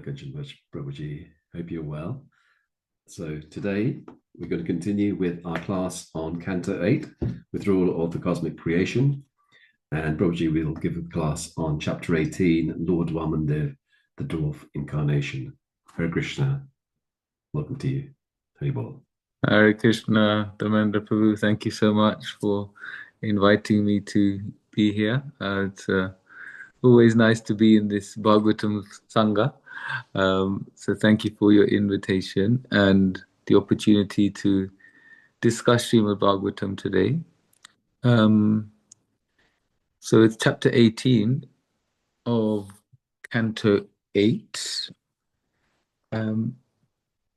Kanchanabja, Prabhuji. Hope you're well. So today we're going to continue with our class on Canto 8, Withdrawal of the Cosmic Creation. And Prabhuji will give a class on Chapter 18, Lord Vāmanadeva, the Dwarf, Incarnation. Hare Krishna. Welcome to you. Haribol. Hare Krishna, Dhamendra Prabhu, thank you so much for inviting me to be here. It's always nice to be in this Bhagavatam Sangha. So thank you for your invitation and the opportunity to discuss Srimad Bhagavatam today. So it's chapter 18 of Canto 8. And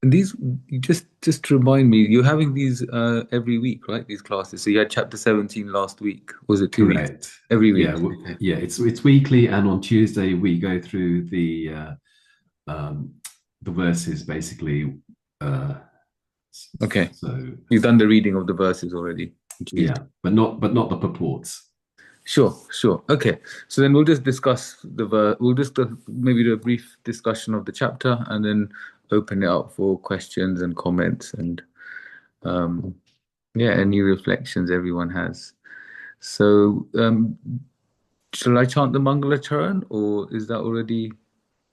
these, just to remind me, you're having these every week, right? These classes. So you had chapter 17 last week. Was it 2 Correct. weeks? Every week. Yeah, it's weekly, and on Tuesday we go through the verses basically. Okay. So you've done the reading of the verses already. Yeah, but not the purports. Sure. Okay, so then we'll just discuss maybe do a brief discussion of the chapter and then open it up for questions and comments and any reflections everyone has. So shall I chant the Mangala Charan, or is that already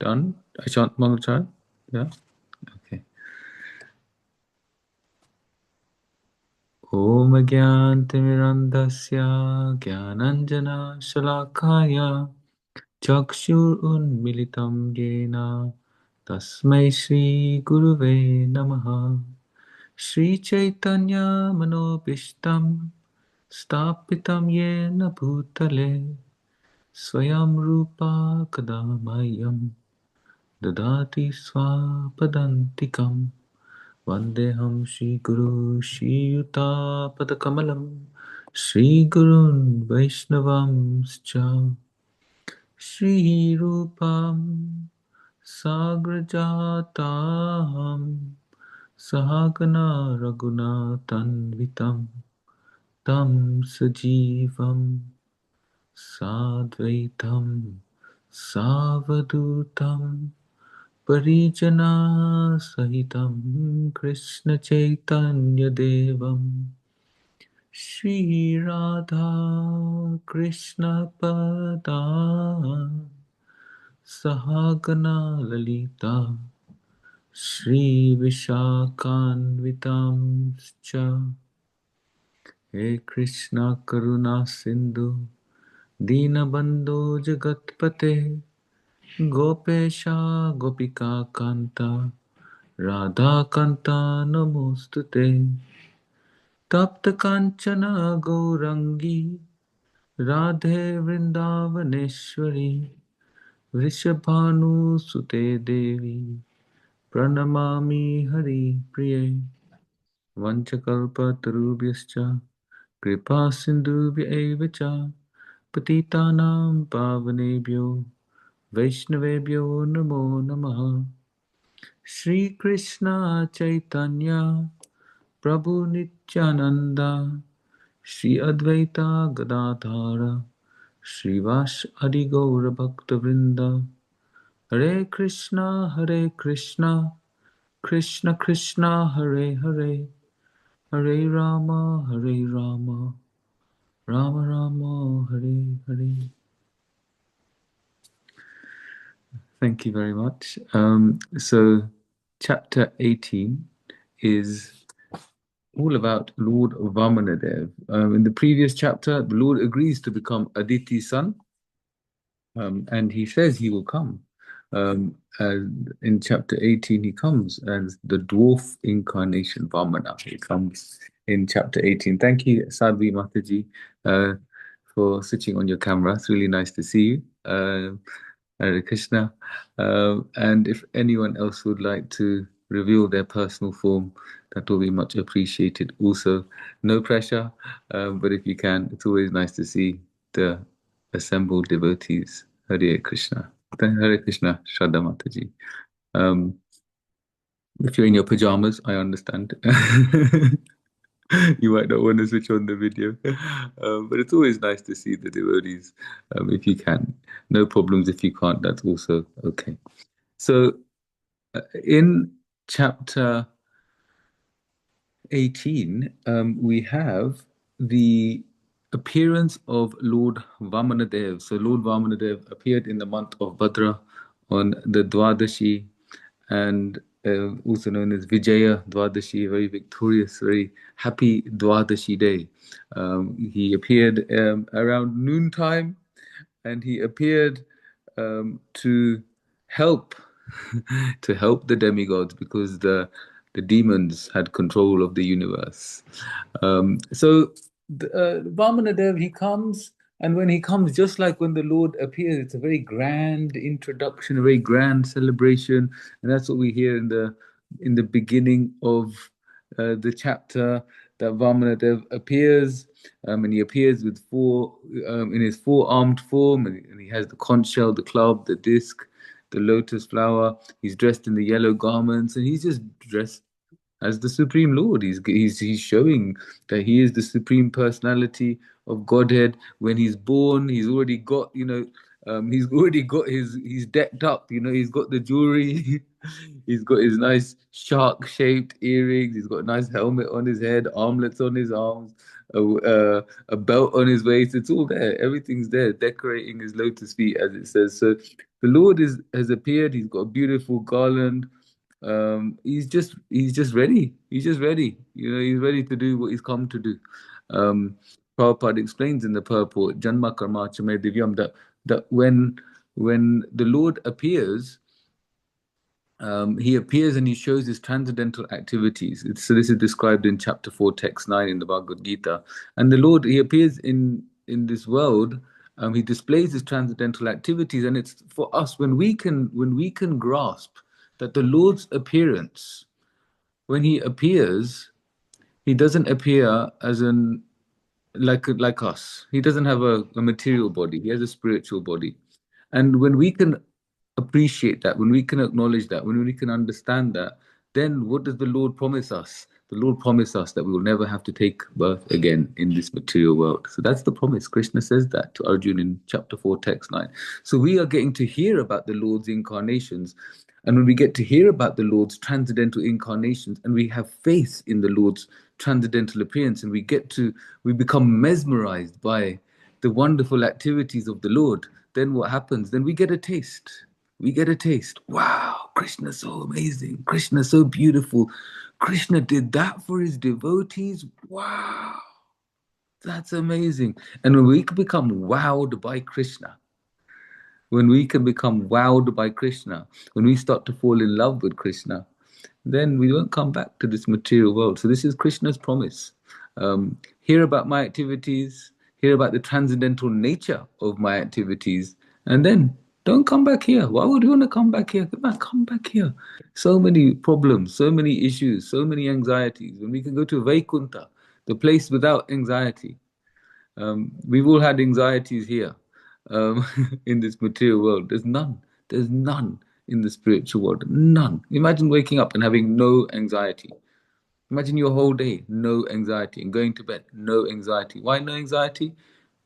done? I chant Mangala Charan? Yeah? Okay. Om Gyantimirandasya Gyananjana Shalakaya Chakshur Unmilitam Yena Tasmai Shri Guruve Namaha Shri Chaitanya Manobishtam Stapitam Yena Bhutale Swayam Rupa Kadamayam Dadati Swapadantikam Vandeham Shri Guru Shri Yuta Padakamalam Shri Gurun Vaishnavam Scha Shri Rupam Sagrajatam Sahagana Raghunathanvitam Tam Sajivam Sadvaitam Savadutam Parijana Sahitam Krishna Chaitanya Devam Shri Radha Krishna Pada Sahagana Lalita Shri Vishakhanvitam Scha He Krishna Karuna Sindhu Dinabandhu Jagatpate Gopesha Gopika Kanta Radha Kanta Namostute Tapta Kanchana Gaurangi Radhe Vrindavaneshwari Vrishabhanu Sute Devi Pranamami Hari Priye Vanchakalpa Tarubhyascha Kripa Sindhubhya Evacha Patitanam Pavanebhyo Vaishnavebhyo Namo Namaha Shri Krishna Chaitanya Prabhu Nityananda Shri Advaita Gadadhara Srivas Adi Gaura Bhakta Vrinda Hare Krishna Krishna Krishna Hare Hare Hare Rama Rama Rama Hare Hare. Thank you very much. So chapter 18 is all about Lord Vāmanadeva. In the previous chapter, the Lord agrees to become Aditi's son, and he says he will come. And in chapter 18, he comes as the dwarf incarnation, Vāmana. He comes in chapter 18. Thank you, Sadhvi Mataji, for switching on your camera. It's really nice to see you. Hare Krishna. And if anyone else would like to reveal their personal form, that will be much appreciated. Also, no pressure, but if you can, it's always nice to see the assembled devotees. Hare Krishna. Hare Krishna, Shraddha Mataji. If you're in your pajamas, I understand. You might not want to switch on the video, but it's always nice to see the devotees if you can. No problems if you can't, that's also okay. So in chapter 18, we have the appearance of Lord Vāmanadeva. So Lord Vāmanadeva appeared in the month of Bhadra on the Dwadashi, and also known as Vijaya Dwadashi, very victorious, very happy Dwadashi day. He appeared around noontime, and he appeared to help to help the demigods, because the demons had control of the universe. Vamanadev, he comes, and when he comes, just like when the Lord appears, it's a very grand introduction, a very grand celebration, and that's what we hear in the beginning of the chapter, that Vamanadev appears, and he appears with in his four-armed form, and he has the conch shell, the club, the disc, the lotus flower. He's dressed in the yellow garments, and he's just dressed as the Supreme Lord. He's showing that he is the Supreme Personality of Godhead. When he's born, he's already got, he's decked up, he's got the jewelry, he's got his nice shark-shaped earrings, he's got a nice helmet on his head, armlets on his arms, a belt on his waist. It's all there. Everything's there, decorating his lotus feet, as it says. So the Lord has appeared. He's got a beautiful garland. He's just ready. He's just ready. He's ready to do what he's come to do. Prabhupada explains in the purport, Janma Karma Chame Divyam, that when the Lord appears, he appears and he shows his transcendental activities. So this is described in chapter 4, text 9 in the Bhagavad Gita. And the Lord, he appears in this world. He displays his transcendental activities, and it's for us when we can grasp that the Lord's appearance, when he appears, he doesn't appear as like us. He doesn't have a material body. He has a spiritual body. And when we can appreciate that, when we can acknowledge that, when we can understand that, then what does the Lord promise us? The Lord promised us that we will never have to take birth again in this material world. So that's the promise. Krishna says that to Arjuna in chapter 4, text 9. So we are getting to hear about the Lord's incarnations. And when we get to hear about the Lord's transcendental incarnations, and we have faith in the Lord's transcendental appearance, and we become mesmerized by the wonderful activities of the Lord, then what happens? Then we get a taste. We get a taste. Wow, Krishna's so amazing. Krishna's so beautiful. Krishna did that for his devotees. Wow, that's amazing. And when we can become wowed by Krishna, when we can become wowed by Krishna, when we start to fall in love with Krishna, then we won't come back to this material world. So this is Krishna's promise. Hear about my activities, hear about the transcendental nature of my activities, and then don't come back here. Why would you want to come back here? Come back here. So many problems, so many issues, so many anxieties. When we can go to Vaikunta, the place without anxiety. We've all had anxieties here in this material world. There's none. There's none in the spiritual world. None. Imagine waking up and having no anxiety. Imagine your whole day, no anxiety, and going to bed, no anxiety. Why no anxiety?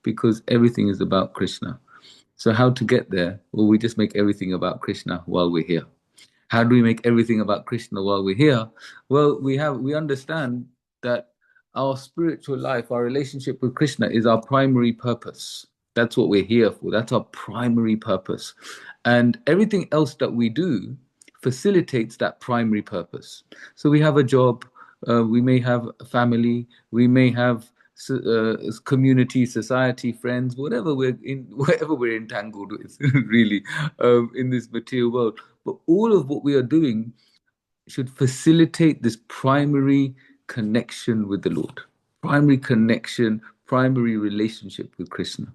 Because everything is about Krishna. So how to get there? Well, we just make everything about Krishna while we're here. How do we make everything about Krishna while we're here? Well, we understand that our spiritual life, our relationship with Krishna is our primary purpose. That's what we're here for. That's our primary purpose. And everything else that we do facilitates that primary purpose. So we have a job, we may have a family, we may have community, society, friends, whatever we're entangled with, really, in this material world. But all of what we are doing should facilitate this primary connection with the Lord, primary connection, primary relationship with Krishna.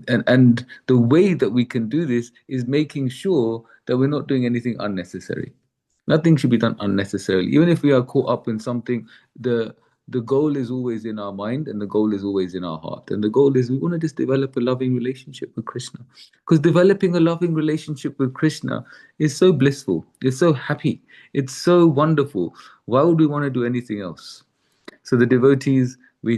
And the way that we can do this is making sure that we're not doing anything unnecessary. Nothing should be done unnecessarily. Even if we are caught up in something, the goal is always in our mind, and the goal is always in our heart. And the goal is we want to just develop a loving relationship with Krishna. Because developing a loving relationship with Krishna is so blissful. It's so happy. It's so wonderful. Why would we want to do anything else? So the devotees, we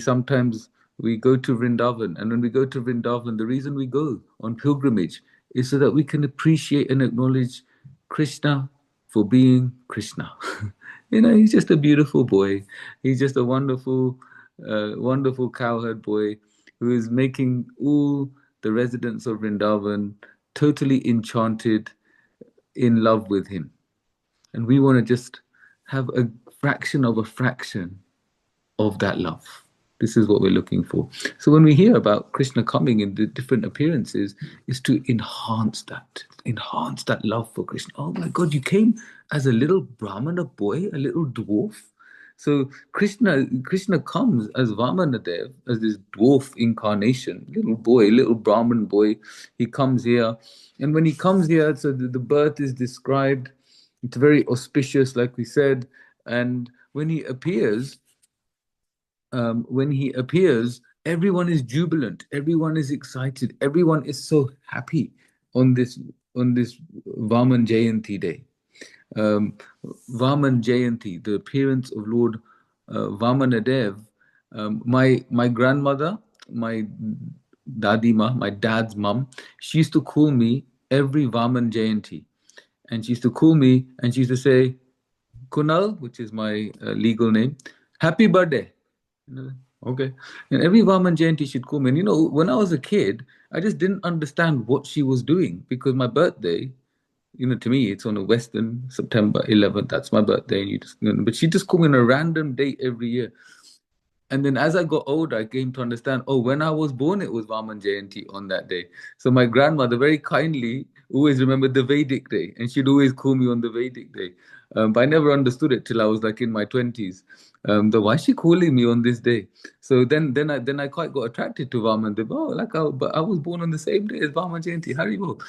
go to Vrindavan. And when we go to Vrindavan, the reason we go on pilgrimage is so that we can appreciate and acknowledge Krishna for being Krishna. He's just a beautiful boy. He's just a wonderful, wonderful cowherd boy who is making all the residents of Vrindavan totally enchanted, in love with him. And we want to just have a fraction of a fraction of that love. This is what we're looking for. So when we hear about Krishna coming in the different appearances, is to enhance that love for Krishna. Oh my God, you came as a little Brahmana boy, a little dwarf. So Krishna comes as Vāmanadeva, as this dwarf incarnation, little boy, little Brahman boy. He comes here, and when he comes here, so the birth is described. It's very auspicious, like we said, and when he appears, everyone is jubilant, everyone is excited, everyone is so happy on this Vaman Jayanti day. Vaman Jayanti, the appearance of Lord Vāmanadeva. My grandmother, my dadima, my dad's mum, she used to call me every Vaman Jayanti, and she used to call me and she used to say, Kunal, which is my legal name, happy birthday. Okay. And every Vaman Jayanti she'd call me. And when I was a kid, I just didn't understand what she was doing, because my birthday, to me, it's on a Western September 11th. That's my birthday. And but she just called me on a random date every year. And then as I got older, I came to understand, when I was born, it was Vaman Jayanti on that day. So my grandmother very kindly always remembered the Vedic day, and she'd always call me on the Vedic day. But I never understood it till I was like in my 20s. Why is she calling me on this day? So then I quite got attracted to Vāmanadeva. But I was born on the same day as Vaman Jayanti. Haribo.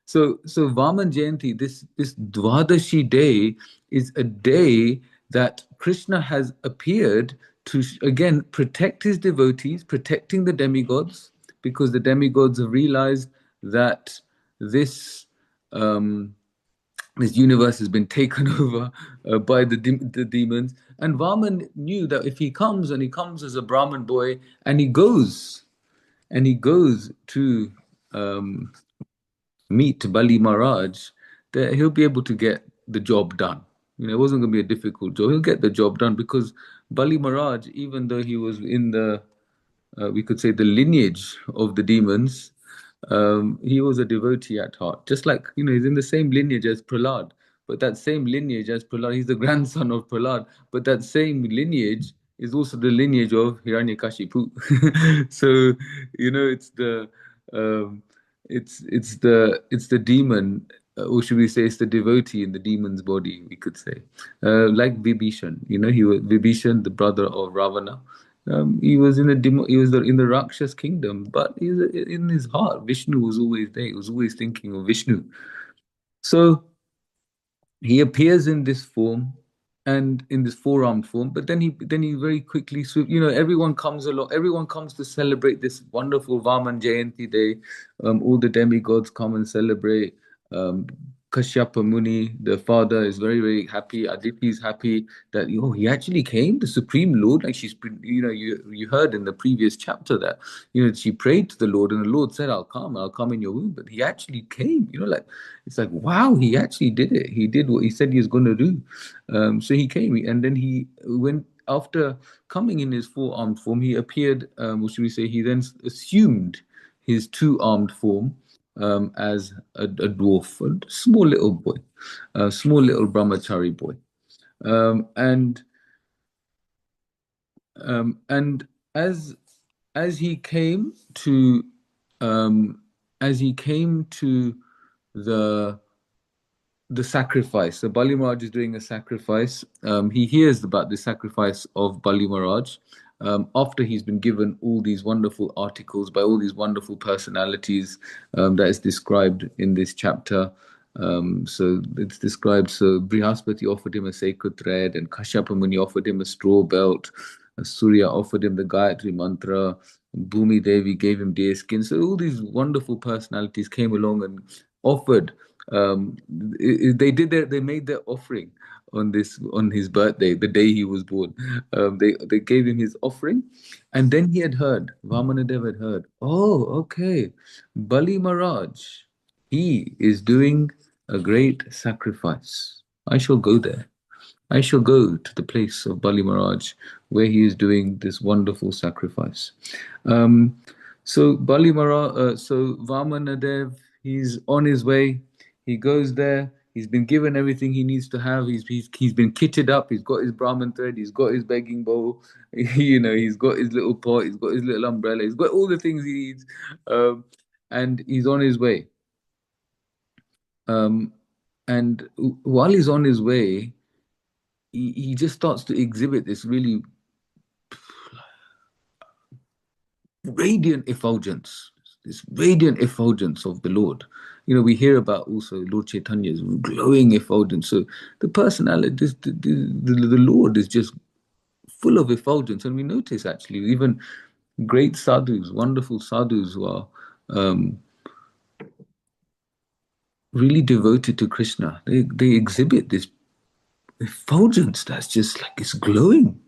So Vaman Jayanti, this Dwadashi day, is a day that Krishna has appeared to, again, protect his devotees, protecting the demigods, because the demigods have realized that this universe has been taken over by the demons. And Vaman knew that if he comes, and he comes as a Brahmin boy, and he goes to meet Bali Maharaj, that he'll be able to get the job done. It wasn't going to be a difficult job. He'll get the job done, because Bali Maharaj, even though he was in the, we could say, the lineage of the demons, he was a devotee at heart. Just like, he's in the same lineage as Prahlad. But that same lineage as Prahlad, he's the grandson of Prahlad. But that same lineage is also the lineage of Hiranyakashipu. So, it's the... it's the demon, or should we say it's the devotee in the demon's body, we could say. Like Vibhishan, he was Vibhishan, the brother of Ravana. He was in the Rakshas kingdom, but in his heart, Vishnu was always there. He was always thinking of Vishnu. So he appears in this form, and in this four-armed form, but then he very quickly everyone comes along, everyone comes to celebrate this wonderful Vaman Jayanti day. All the demigods come and celebrate. Kashyapa Muni, the father, is very, very happy. Aditi is happy that he actually came, the Supreme Lord. Like you heard in the previous chapter that she prayed to the Lord, and the Lord said, I'll come in your womb. But he actually came. It's like, wow, he actually did it. He did what he said he was going to do. So he came, and then after coming in his four-armed form, he appeared. What should we say? He then assumed his two-armed form. As a dwarf, a small little boy, a small little brahmachari boy, and as he came to the sacrifice. So Bali Maharaj is doing a sacrifice. He hears about the sacrifice of Bali Maharaj. After he's been given all these wonderful articles by all these wonderful personalities that is described in this chapter. So it's described, so Brihaspati offered him a sacred thread, and Kashyapa Muni offered him a straw belt, Surya offered him the Gayatri mantra, Bhumi Devi gave him deer skin. So all these wonderful personalities came along and offered. They made their offering on his birthday, the day he was born. They gave him his offering, and then Vāmanadeva had heard, oh, okay, Bali Maharaj, he is doing a great sacrifice. I shall go there. I shall go to the place of Bali Maharaj where he is doing this wonderful sacrifice. Um, so so Vāmanadeva, he's on his way. He goes there. He's been given everything he needs to have. He's been kitted up. He's got his Brahman thread. He's got his begging bowl. He's got his little pot. He's got his little umbrella. He's got all the things he needs, and he's on his way. Um, and while he's on his way, he just starts to exhibit this really radiant effulgence, this radiant effulgence of the Lord. We hear about also Lord Chaitanya's glowing effulgence. So the personality, the Lord is just full of effulgence. And we notice actually even great sadhus, wonderful sadhus who are really devoted to Krishna, they exhibit this effulgence that's just like it's glowing.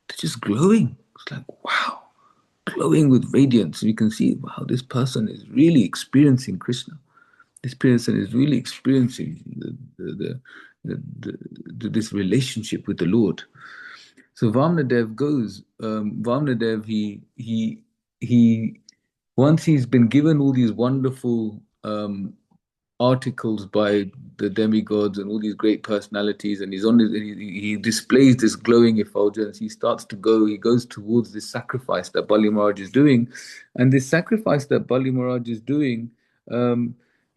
They're just glowing. It's like, wow, glowing with radiance. You can see, wow, this person is really experiencing Krishna. This person is really experiencing this relationship with the Lord. So Vāmanadeva goes. Vāmanadeva, he once he's been given all these wonderful articles by the demigods and all these great personalities, and he displays this glowing effulgence. He starts to go. He goes towards this sacrifice that Bali Maharaj is doing, and this sacrifice that Bali Maharaj is doing.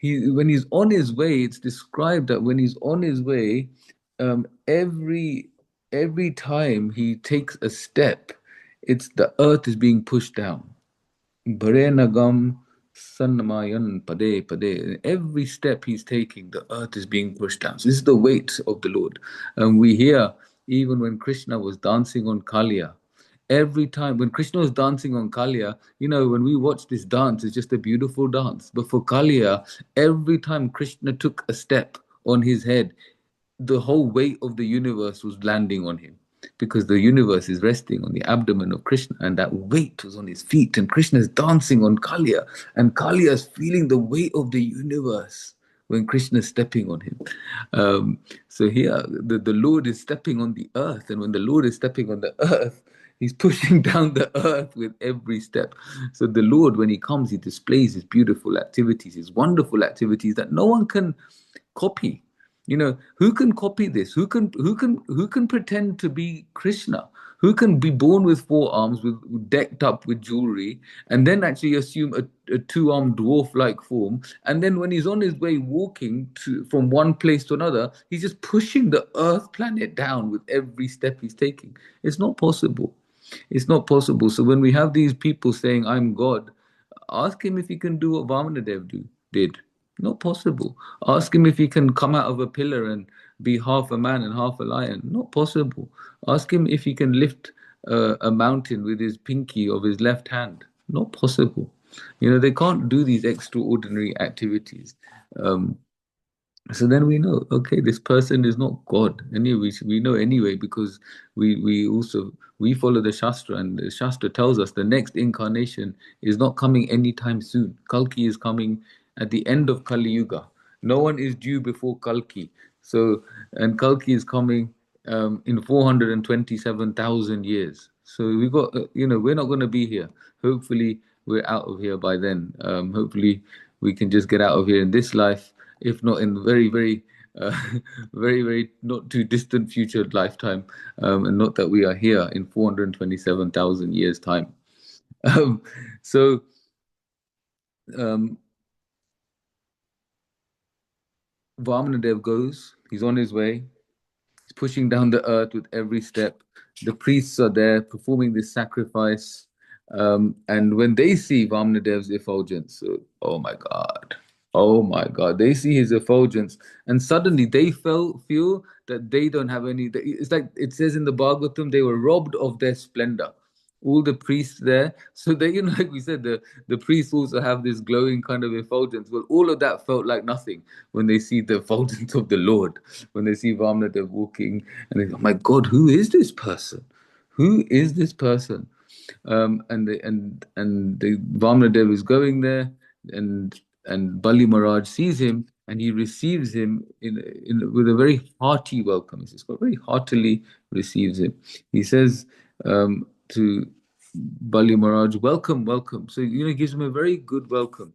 When he's on his way, it's described that when he's on his way, every time he takes a step, it's the earth is being pushed down. Bharenagam Sannamayan Pade Pade. Every step he's taking, the earth is being pushed down. So this is the weight of the Lord. And we hear even when Krishna was dancing on Kaliya, every time when Krishna was dancing on Kaliya, when we watch this dance, it's just a beautiful dance. But for Kaliya, every time Krishna took a step on his head, the whole weight of the universe was landing on him, because the universe is resting on the abdomen of Krishna, and that weight was on his feet. And Krishna is dancing on Kaliya, and Kaliya is feeling the weight of the universe when Krishna is stepping on him. So here, the Lord is stepping on the earth, and when the Lord is stepping on the earth, he's pushing down the earth with every step. So the Lord, when he comes, he displays his beautiful activities, his wonderful activities that no one can copy. Who can copy this? Who can pretend to be Krishna? Who can be born with four arms, decked up with jewelry, and then actually assume a two-armed dwarf-like form? And then when he's on his way walking from one place to another, he's just pushing the Earth planet down with every step he's taking. It's not possible. It's not possible. So when we have these people saying, "I'm God," ask him if he can do what Vāmanadeva did. Not possible. Ask him if he can come out of a pillar and be half a man and half a lion. Not possible. Ask him if he can lift a mountain with his pinky of his left hand. Not possible. They can't do these extraordinary activities. So then we know, okay, this person is not God. Anyway, we know anyway, because we follow the Shastra, and the Shastra tells us the next incarnation is not coming anytime soon. Kalki is coming at the end of Kali Yuga. No one is due before Kalki. And Kalki is coming in 427,000 years. So we got, we're not going to be here. Hopefully, we're out of here by then. Hopefully, we can just get out of here in this life, if not in very, very, very, very not too distant future lifetime, and not that we are here in 427,000 years' time. So Vāmanadeva goes, he's on his way, he's pushing down the earth with every step. The priests are there performing this sacrifice. And when they see Vāmanadeva's effulgence, oh my God. Oh my God, they see his effulgence, and suddenly they feel that they don't have any. It's like it says in the Bhagavatam, they were robbed of their splendor. All the priests there, so they, like we said, the priests also have this glowing kind of effulgence. Well, all of that felt like nothing when they see the effulgence of the Lord, when they see Vāmanadeva walking, and they go, "Oh my God, who is this person? Who is this person?" And the Vāmanadeva is going there, and Bali Maharaj sees him, and he receives him with a very hearty welcome. He says, very heartily receives him. He says to Bali Maharaj, welcome, welcome. So, he gives him a very good welcome.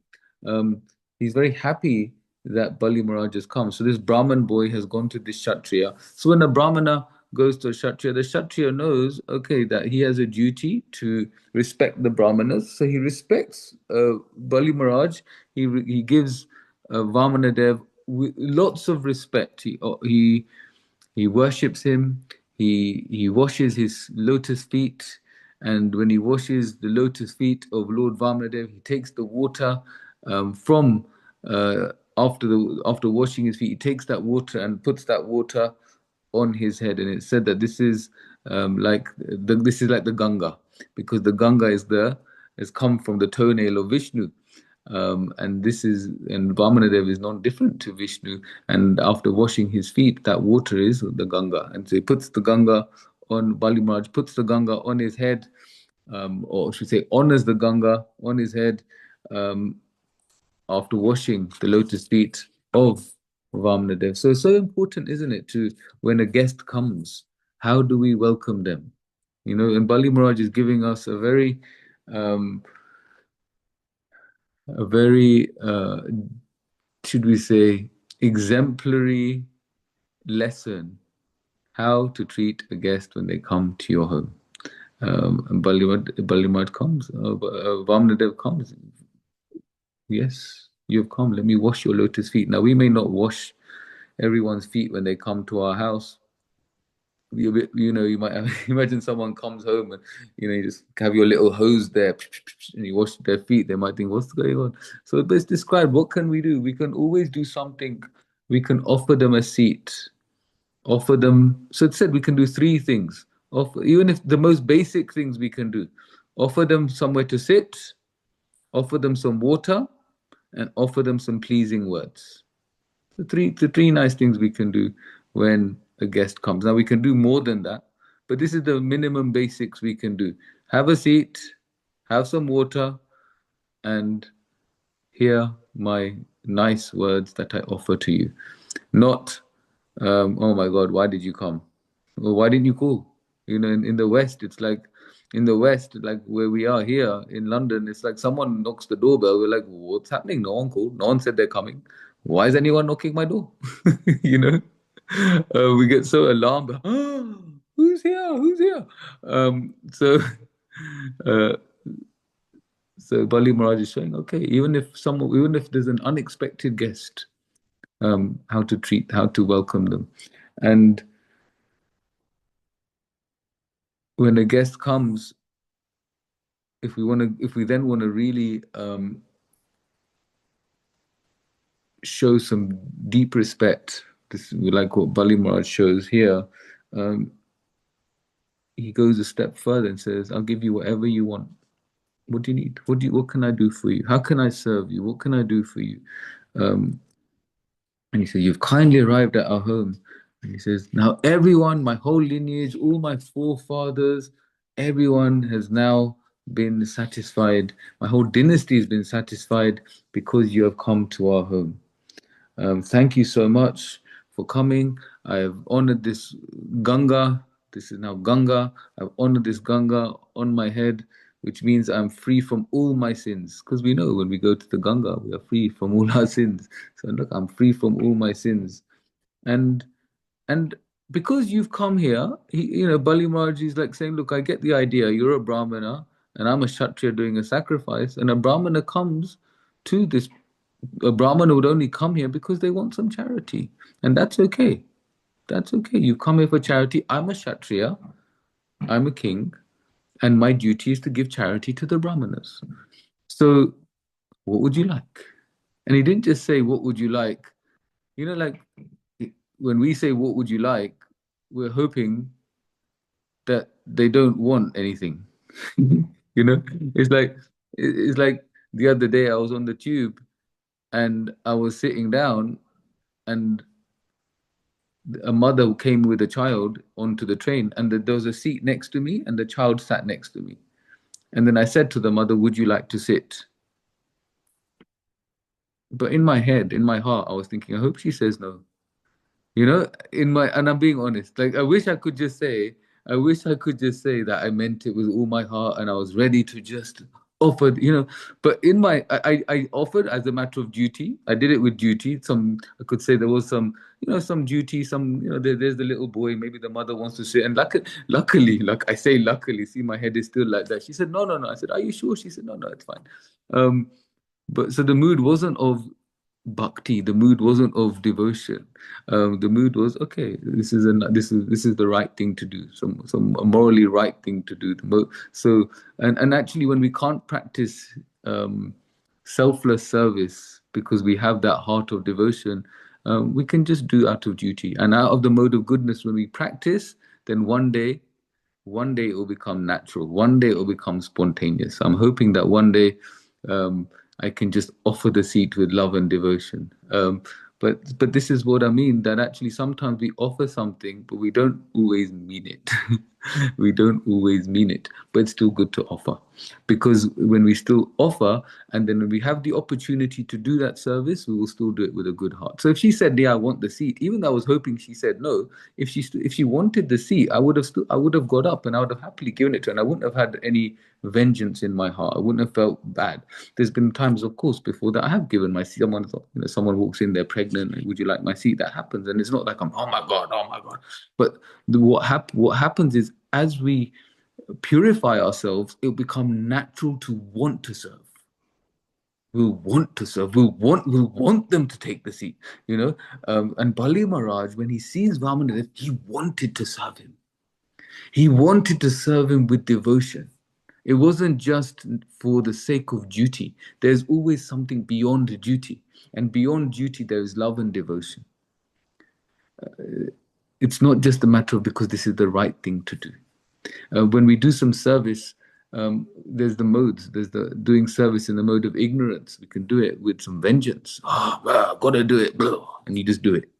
He's very happy that Bali Maharaj has come. So this Brahman boy has gone to this Kshatriya. So when a Brahmana goes to a Kshatriya, the Kshatriya knows, okay, that he has a duty to respect the Brahmanas. So he respects Bali Maharaj. He gives Vāmanadeva with lots of respect. He worships him. He washes his lotus feet, and when he washes the lotus feet of Lord Vāmanadeva, he takes the water from after washing his feet. He takes that water and puts that water on his head, and it's said that this is this is like the Ganga, because the Ganga has come from the toenail of Vishnu. And Vāmanadeva is not different to Vishnu. And after washing his feet, that water is the Ganga. And so he puts the Ganga on, Bali Maharaj puts the Ganga on his head, or should say, honors the Ganga on his head after washing the lotus feet of Vāmanadeva. So it's so important, isn't it, to when a guest comes, how do we welcome them? And Bali Maharaj is giving us a very should we say, exemplary lesson how to treat a guest when they come to your home. And Bali Maharaj comes, Vāmanadeva comes. Yes, you've come. Let me wash your lotus feet. Now, we may not wash everyone's feet when they come to our house. You might imagine someone comes home and you just have your little hose there and you wash their feet. They might think, what's going on? So let's describe, what can we do? We can always do something. We can offer them a seat, offer them. So it said we can do three things. Even if the most basic things we can do, offer them somewhere to sit, offer them some water, and offer them some pleasing words. The three nice things we can do when a guest comes. Now we can do more than that, but this is the minimum basics we can do. Have a seat, have some water, and hear my nice words that I offer to you. Not, oh my God, why did you come? Or why didn't you call? In the West, it's like, like where we are here in London, it's like someone knocks the doorbell. We're like, what's happening? No one called. No one said they're coming. Why is anyone knocking my door? We get so alarmed. Oh, who's here? Who's here? So, uh, so Bali Maharaj is saying, okay, even if there's an unexpected guest, how to welcome them, and when a guest comes, if we then want to really show some deep respect, this is like what Bali Maharaj shows here. He goes a step further and says, I'll give you whatever you want. What do you need? What can I do for you? How can I serve you? What can I do for you? And he said, you've kindly arrived at our home. And he says, now everyone, my whole lineage, all my forefathers, everyone has now been satisfied. My whole dynasty has been satisfied because you have come to our home. Thank you so much for coming. I have honored this Ganga. This is now Ganga. I've honored this Ganga on my head, which means I'm free from all my sins. Because we know when we go to the Ganga, we are free from all our sins. So look, I'm free from all my sins. And because you've come here, Bali Maharaj is like saying, look, I get the idea. You're a Brahmana and I'm a Kshatriya doing a sacrifice. And a Brahmana comes to this. A Brahmana would only come here because they want some charity. And that's okay. That's okay. You come here for charity. I'm a Kshatriya. I'm a king. And my duty is to give charity to the Brahmanas. So what would you like? And he didn't just say, what would you like? Like when we say, what would you like? We're hoping that they don't want anything. It's like the other day I was on the tube and I was sitting down and a mother came with a child onto the train and there was a seat next to me and the child sat next to me. And then I said to the mother, would you like to sit? But in my head, in my heart, I was thinking, I hope she says no. And I'm being honest. Like, I wish I could just say that I meant it with all my heart and I was ready to just offer, but I offered as a matter of duty. I did it with duty. I could say there was some duty, there's the little boy, maybe the mother wants to sit. And luckily, like I say, luckily, see, my head is still like that. She said, no, no, no. I said, are you sure? She said, no, no, it's fine. But so the mood wasn't of bhakti, the mood wasn't of devotion. The mood was, okay, this is the right thing to do, some a morally right thing to do. So and actually, when we can't practice selfless service because we have that heart of devotion, we can just do out of duty and out of the mode of goodness. When we practice, then one day it will become natural. One day it will become spontaneous. I'm hoping that one day I can just offer the seat with love and devotion. But this is what I mean, that actually sometimes we offer something, but we don't always mean it. We don't always mean it, but it's still good to offer. Because when we still offer, and then when we have the opportunity to do that service, we will still do it with a good heart. So if she said, "Yeah, I want the seat," even though I was hoping she said no, if she wanted the seat, I would have got up and I would have happily given it to her, and I wouldn't have had any vengeance in my heart. I wouldn't have felt bad. There's been times, of course, before that I have given my seat. Someone walks in, they're pregnant, and, would you like my seat? That happens, and it's not like I'm, oh my god, oh my god. But what happens is, as we purify ourselves, it'll become natural to want to serve. We'll want to serve. We'll want them to take the seat. And Bali Maharaj, when he sees Vāmanadeva, he wanted to serve him. He wanted to serve him with devotion. It wasn't just for the sake of duty. There's always something beyond duty. And beyond duty, there is love and devotion. It's not just a matter of because this is the right thing to do. When we do some service, there's the modes. There's the doing service in the mode of ignorance. We can do it with some vengeance. Gotta do it, and you just do it.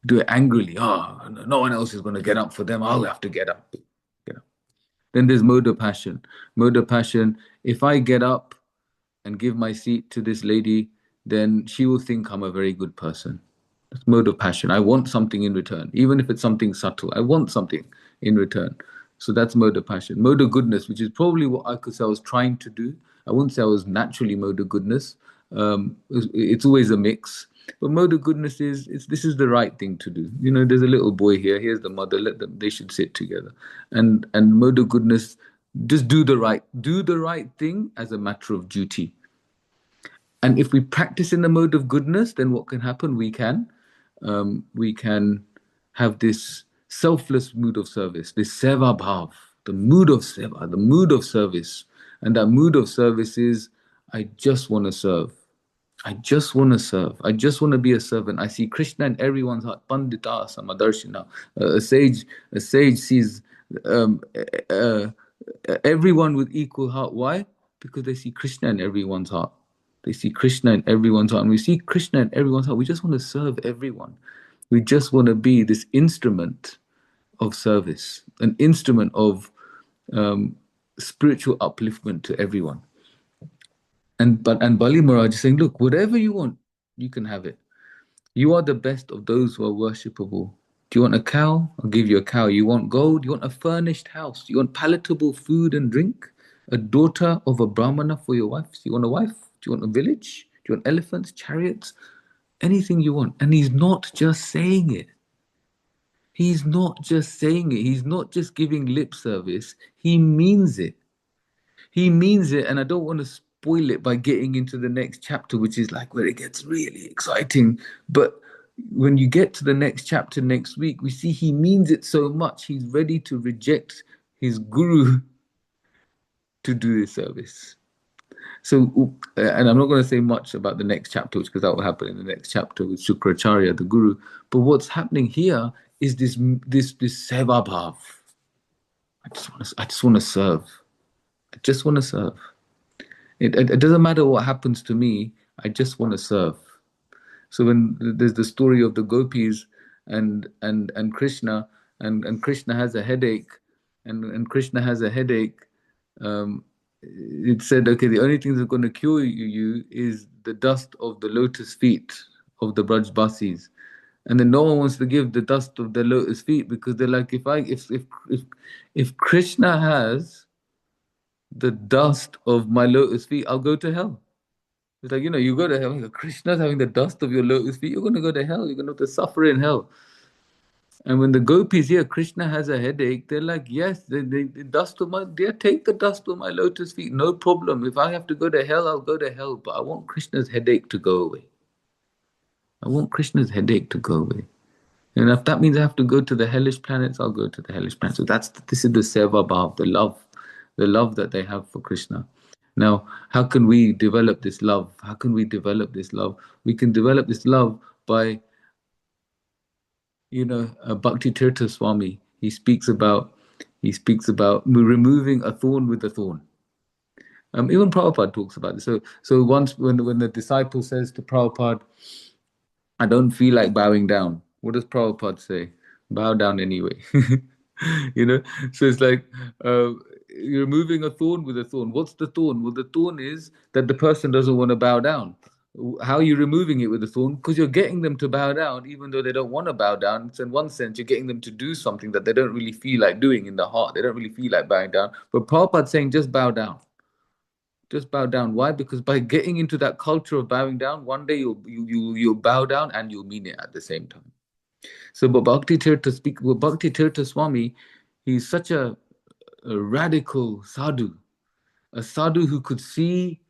Do it angrily. No one else is going to get up for them. I'll have to get up. Then there's mode of passion. Mode of passion. If I get up and give my seat to this lady, then she will think I'm a very good person. That's mode of passion. I want something in return, even if it's something subtle. I want something in return. So that's mode of passion. Mode of goodness, which is probably what I could say I was trying to do. I wouldn't say I was naturally mode of goodness. It's always a mix. But mode of goodness this is the right thing to do. There's a little boy here. Here's the mother. Let them. They should sit together. And mode of goodness, just do the right thing as a matter of duty. And if we practice in the mode of goodness, then what can happen? We can have this selfless mood of service, this seva bhav, the mood of seva, the mood of service. And that mood of service is, I just want to serve. I just want to serve. I just want to be a servant. I see Krishna in everyone's heart. Pandita samadarshina. A sage sees everyone with equal heart. Why? Because they see Krishna in everyone's heart. They see Krishna in everyone's heart. And we see Krishna in everyone's heart. We just want to serve everyone. We just want to be this instrument of service, an instrument of spiritual upliftment to everyone. And Bali Maharaj is saying, look, whatever you want, you can have it. You are the best of those who are worshipable. Do you want a cow? I'll give you a cow. You want gold? You want a furnished house? You want palatable food and drink? A daughter of a brahmana for your wife? Do you want a wife? Do you want a village? Do you want elephants, chariots? Anything you want. And he's not just saying it. He's not just saying it. He's not just giving lip service. He means it. He means it. And I don't want to spoil it by getting into the next chapter, which is like where it gets really exciting. But when you get to the next chapter next week, we see he means it so much. He's ready to reject his guru to do this service. So, and I'm not going to say much about the next chapter, because that will happen in the next chapter with Shukracharya, the guru. But what's happening here is this seva bhav. I just want to serve. I just want to serve. It doesn't matter what happens to me. I just want to serve. So when there's the story of the gopis and Krishna, and Krishna has a headache, and Krishna has a headache, it said, okay, the only thing that's going to cure you is the dust of the lotus feet of the Brajbasis. And then no one wants to give the dust of the lotus feet because they're like, if Krishna has the dust of my lotus feet, I'll go to hell. It's like, you go to hell. Krishna's having the dust of your lotus feet. You're going to go to hell. You're going to have to suffer in hell. And when the gopis hear Krishna has a headache, they're like, yes, the dust of take the dust of my lotus feet. No problem. If I have to go to hell, I'll go to hell. But I want Krishna's headache to go away. I want Krishna's headache to go away. And if that means I have to go to the hellish planets, I'll go to the hellish planets. So this is the seva bhav, the love that they have for Krishna. Now, how can we develop this love? How can we develop this love? We can develop this love by, Bhakti Tirtha Swami. He speaks about removing a thorn with a thorn. Even Prabhupada talks about this. So once when the disciple says to Prabhupada, I don't feel like bowing down. What does Prabhupada say? Bow down anyway. So it's like you're removing a thorn with a thorn. What's the thorn? Well, the thorn is that the person doesn't want to bow down. How are you removing it with a thorn? Because you're getting them to bow down, even though they don't want to bow down. So in one sense, you're getting them to do something that they don't really feel like doing in the heart. They don't really feel like bowing down. But Prabhupada's saying, just bow down. Just bow down. Why? Because by getting into that culture of bowing down, one day you'll bow down and you'll mean it at the same time. So, but Bhakti Tirtha Swami, he's such a radical sadhu, a sadhu who could see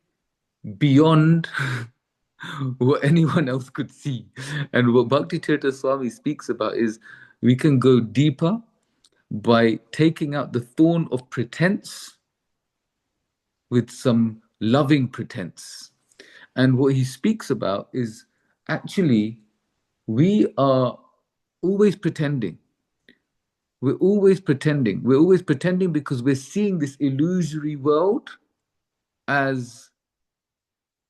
beyond what anyone else could see. And what Bhakti Tirtha Swami speaks about is we can go deeper by taking out the thorn of pretense with some loving pretense. And what he speaks about is actually we are always pretending. We're always pretending. We're always pretending because we're seeing this illusory world as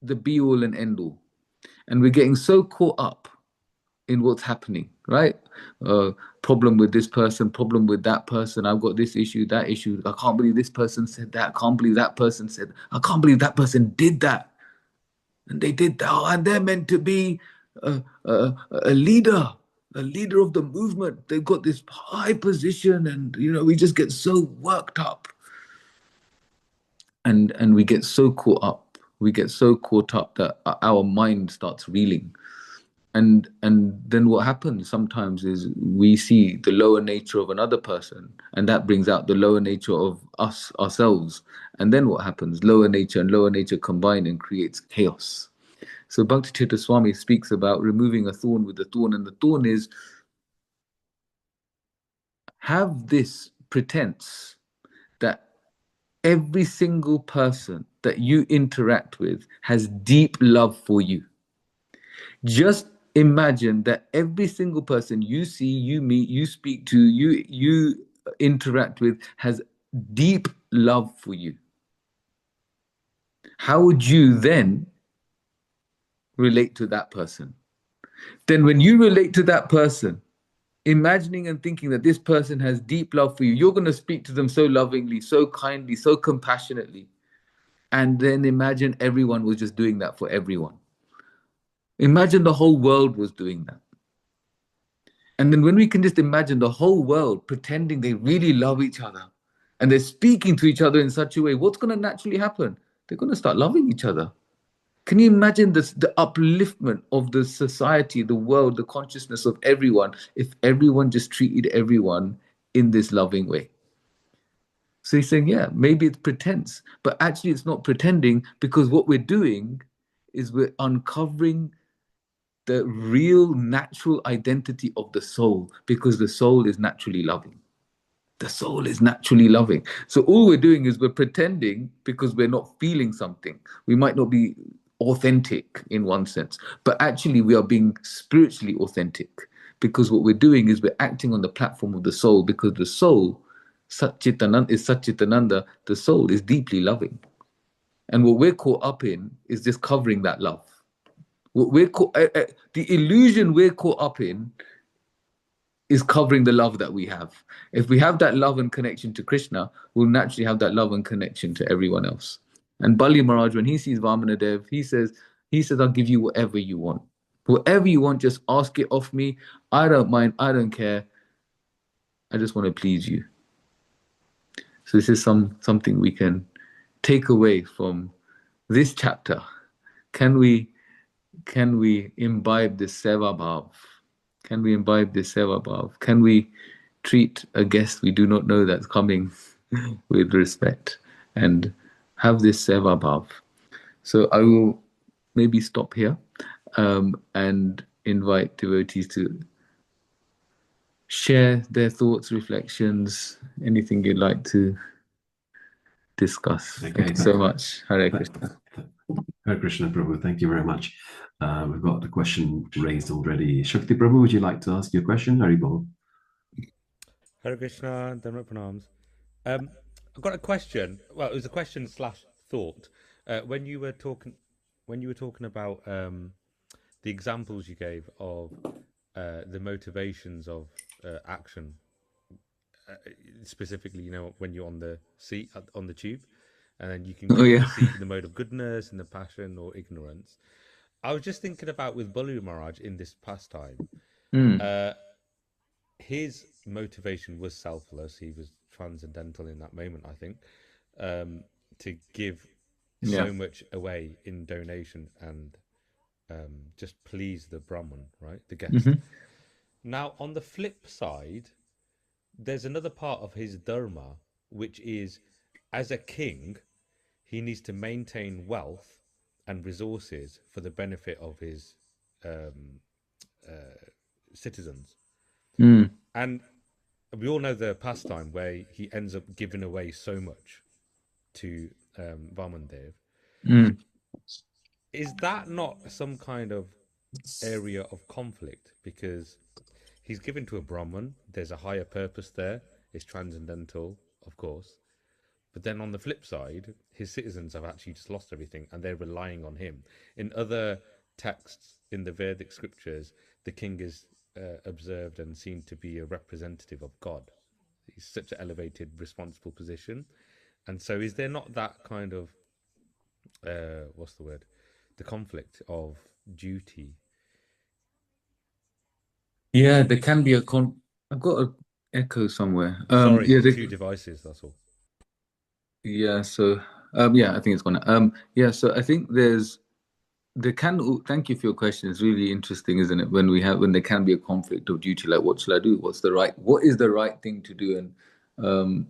the be all and end all. And we're getting so caught up in what's happening, right? Problem with this person, problem with that person. I've got this issue, that issue. I can't believe this person said that. I can't believe that person said that. I can't believe that person did that. And they did that. And they're meant to be a leader of the movement. They've got this high position and, we just get so worked up. And we get so caught up. We get so caught up that our mind starts reeling. And then what happens sometimes is we see the lower nature of another person, and that brings out the lower nature of ourselves. And then what happens? Lower nature and lower nature combine and creates chaos. So Bhakti Tirtha Swami speaks about removing a thorn with a thorn, and the thorn is have this pretense that every single person that you interact with has deep love for you. Just imagine that every single person you see, you meet, you speak to, you interact with has deep love for you. How would you then relate to that person? Then when you relate to that person, imagining and thinking that this person has deep love for you, you're going to speak to them so lovingly, so kindly, so compassionately. And then imagine everyone was just doing that for everyone. Imagine the whole world was doing that. And then when we can just imagine the whole world pretending they really love each other and they're speaking to each other in such a way, what's going to naturally happen? They're going to start loving each other. Can you imagine this, the upliftment of the society, the world, the consciousness of everyone, if everyone just treated everyone in this loving way? So he's saying, yeah, maybe it's pretense, but actually it's not pretending, because what we're doing is we're uncovering the real natural identity of the soul, because the soul is naturally loving. The soul is naturally loving. So all we're doing is we're pretending because we're not feeling something. We might not be authentic in one sense, but actually we are being spiritually authentic, because what we're doing is we're acting on the platform of the soul, because the soul is Satchitananda, the soul is deeply loving. And what we're caught up in is just covering that love. What we're the illusion we're caught up in is covering the love that we have. If we have that love and connection to Krishna, we'll naturally have that love and connection to everyone else. And Bali Maharaj, when he sees Vāmanadeva, he says, I'll give you whatever you want. Whatever you want, just ask it of me. I don't mind. I don't care. I just want to please you. So this is something we can take away from this chapter. Can we imbibe this seva bhav? Can we imbibe this seva bhav? Can we treat a guest we do not know that's coming with respect and have this seva bhav? So I will maybe stop here and invite devotees to share their thoughts, reflections, anything you'd like to discuss. Okay, thank you so much. Hare Krishna. Hare Krishna, Prabhu. Thank you very much. We've got the question raised already. Shakti Prabhu, would you like to ask your question? Haribol. Hare Krishna, Dhamma Pranams. I've got a question. Well, it was a question / thought. When you were talking about the examples you gave of the motivations of action, specifically, when you're on the seat on the tube, and then you can go the seat in the mode of goodness, in the passion, or ignorance. I was just thinking about with Balu Maharaj in this pastime. His motivation was selfless. He was transcendental in that moment, I think, to give so much away in donation and just please the Brahman, right? The guest. Now, on the flip side, there's another part of his dharma, which is, as a king, he needs to maintain wealth and resources for the benefit of his citizens. And we all know the pastime where he ends up giving away so much to Vāmanadeva. Is that not some kind of area of conflict? Because he's given to a Brahman, there's a higher purpose there, it's transcendental, of course. But then on the flip side, his citizens have actually just lost everything and they're relying on him. In other texts in the Vedic scriptures, the king is observed and seen to be a representative of God. He's such an elevated, responsible position. And so is there not that kind of, what's the word? The conflict of duty? Yeah, there can be I've got an echo somewhere. Sorry, two devices, that's all. Yeah, so I think it's gonna so I think thank you for your question. It's really interesting, isn't it? When there can be a conflict of duty, like what should I do? What is the right thing to do? And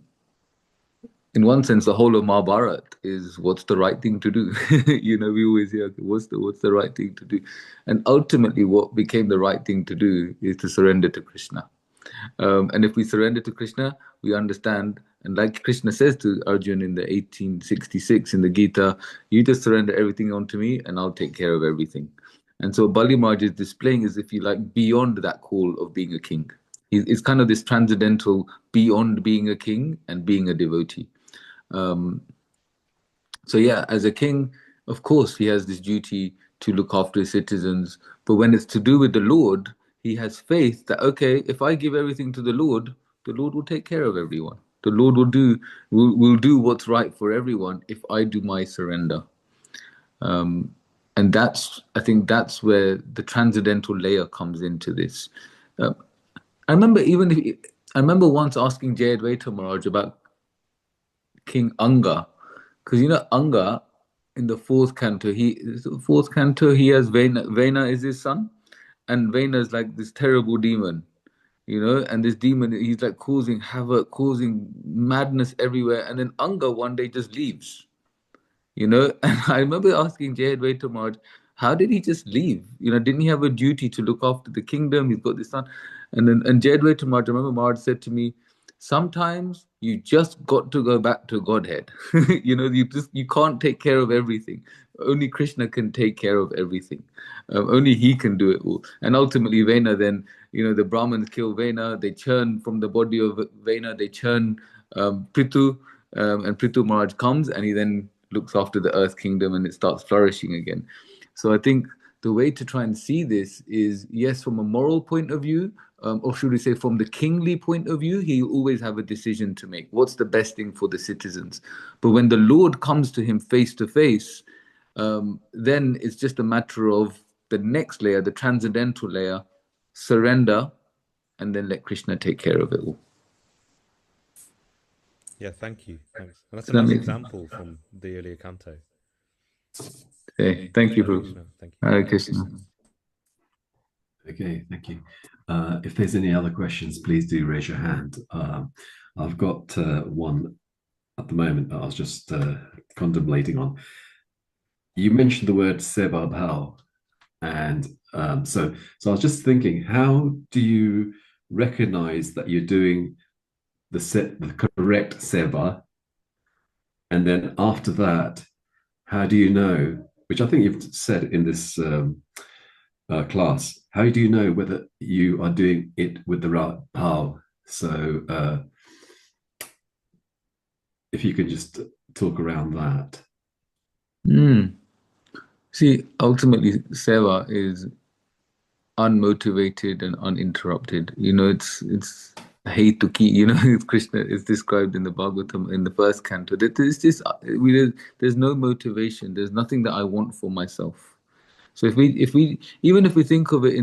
in one sense, the whole of Mahabharata is what's the right thing to do. We always hear, what's the right thing to do? And ultimately, what became the right thing to do is to surrender to Krishna. And if we surrender to Krishna, we understand, and like Krishna says to Arjuna in the 1866 in the Gita, you just surrender everything onto me and I'll take care of everything. And so Bali Maharaj is displaying, is, if you like, beyond that call of being a king. It's kind of this transcendental beyond being a king and being a devotee. So yeah, as a king, of course, he has this duty to look after his citizens. But when it's to do with the Lord, he has faith that, okay, if I give everything to the Lord will take care of everyone. The Lord will do what's right for everyone if I do my surrender. And I think that's where the transcendental layer comes into this. I remember once asking Jayadvaita Maharaj about King Anga, because Anga in the fourth canto, he has Vena is his son, and Vena is like this terrible demon, and this demon, he's like causing havoc, causing madness everywhere, and then Anga one day just leaves, and I remember asking Jayadvaita Maharaj, how did he just leave? Didn't he have a duty to look after the kingdom? He's got this son. And Jayadvaita Maharaj, I remember Maharaj said to me, sometimes you just got to go back to Godhead. You can't take care of everything. Only Krishna can take care of everything. Only he can do it all. And ultimately Vena then, the Brahmins kill Vena, they churn from the body of Vena, they churn Prithu, and Prithu Maharaj comes and he then looks after the earth kingdom and it starts flourishing again. So I think the way to try and see this is, yes, from a moral point of view, or should we say from the kingly point of view, he'll always have a decision to make. What's the best thing for the citizens? But when the Lord comes to him face to face, then it's just a matter of the next layer, the transcendental layer, surrender, and then let Krishna take care of it all. Yeah, thank you. Thanks. And that's a Does that nice make- example from the earlier canto. Okay, thank you, Hare Prabhu. Krishna. Thank you. Hare Krishna. Okay, thank you. If there's any other questions, please do raise your hand. I've got one at the moment that I was just contemplating on. You mentioned the word seva bhav, and so I was just thinking, how do you recognize that you're doing the correct seva, and then after that, how do you know? Which I think you've said in this class. How do you know whether you are doing it with the right bhav? So if you could just talk around that. See, ultimately, seva is unmotivated and uninterrupted. It's hetuki. Krishna is described in the Bhagavatam in the first canto. There's no motivation. There's nothing that I want for myself. So if we think of it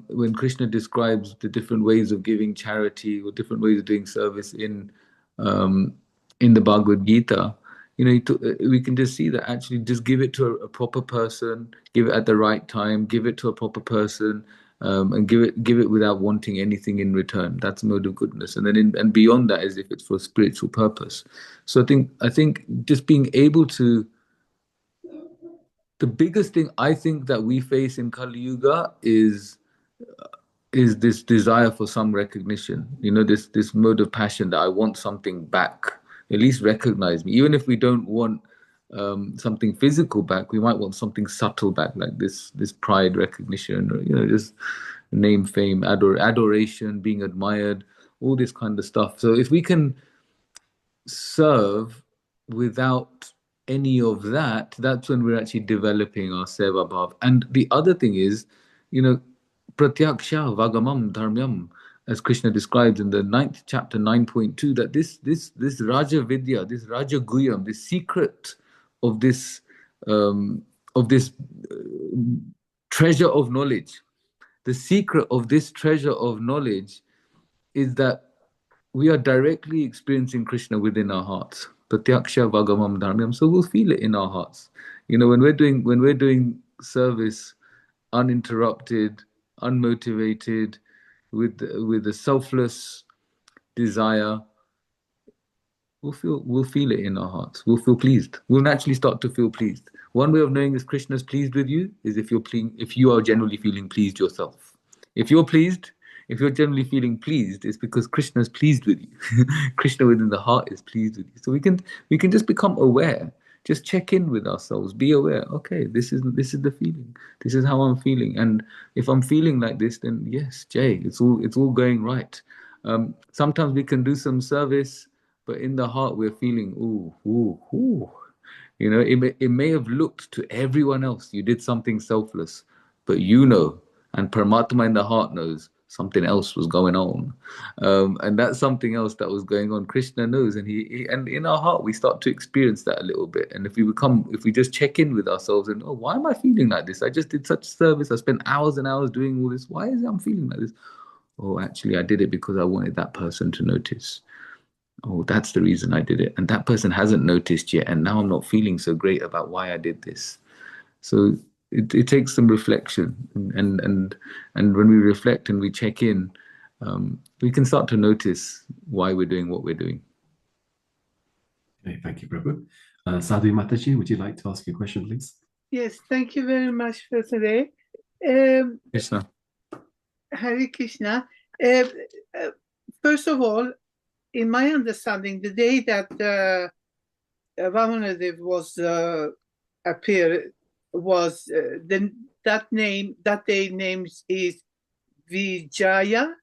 when Krishna describes the different ways of giving charity or different ways of doing service in the Bhagavad Gita, we can just see that actually just give it to a proper person, give it at the right time, give it to a proper person, and give it without wanting anything in return. That's a mode of goodness. And then and beyond that is if it's for a spiritual purpose. So I think just being able to. The biggest thing I think that we face in Kali Yuga is this desire for some recognition. This mode of passion that I want something back. At least recognize me. Even if we don't want something physical back, we might want something subtle back, like this pride, recognition, or just name, fame, adoration, being admired, all this kind of stuff. So if we can serve without any of that, that's when we're actually developing our seva bhav. And the other thing is, pratyaksha vagamam dharmyam, as Krishna describes in the 9th chapter 9.2, that this Raja Vidya, this Raja Guyam, this secret of this treasure of knowledge, the secret of this treasure of knowledge is that we are directly experiencing Krishna within our hearts. Pratyaksha vagamam dharmyam. So we'll feel it in our hearts. When we're doing service uninterrupted, unmotivated, with a selfless desire, we'll feel it in our hearts. We'll feel pleased. We'll naturally start to feel pleased. One way of knowing if Krishna's pleased with you is if you are generally feeling pleased yourself. If you're generally feeling pleased, it's because Krishna's pleased with you. Krishna within the heart is pleased with you. So we can just become aware. Just check in with ourselves. Be aware. Okay, this is the feeling. This is how I'm feeling. And if I'm feeling like this, then yes, Jay, it's all going right. Sometimes we can do some service, but in the heart we're feeling ooh. It may have looked to everyone else you did something selfless, but and Paramatma in the heart knows something else was going on, and that's something else that was going on. Krishna knows, and and in our heart we start to experience that a little bit. And if we just check in with ourselves and why am I feeling like this? I just did such service. I spent hours and hours doing all this. Why is it I'm feeling like this? Oh, actually, I did it because I wanted that person to notice. Oh, that's the reason I did it, and that person hasn't noticed yet, and now I'm not feeling so great about why I did this. So it takes some reflection, and when we reflect and we check in, we can start to notice why we're doing what we're doing. Okay, thank you, Prabhu. Sadhu Mataji, would you like to ask a question, please? Yes, thank you very much for today. Krishna. Hare Krishna. First of all, in my understanding, the day that Vāmanadeva was appeared was that day names is Vijaya,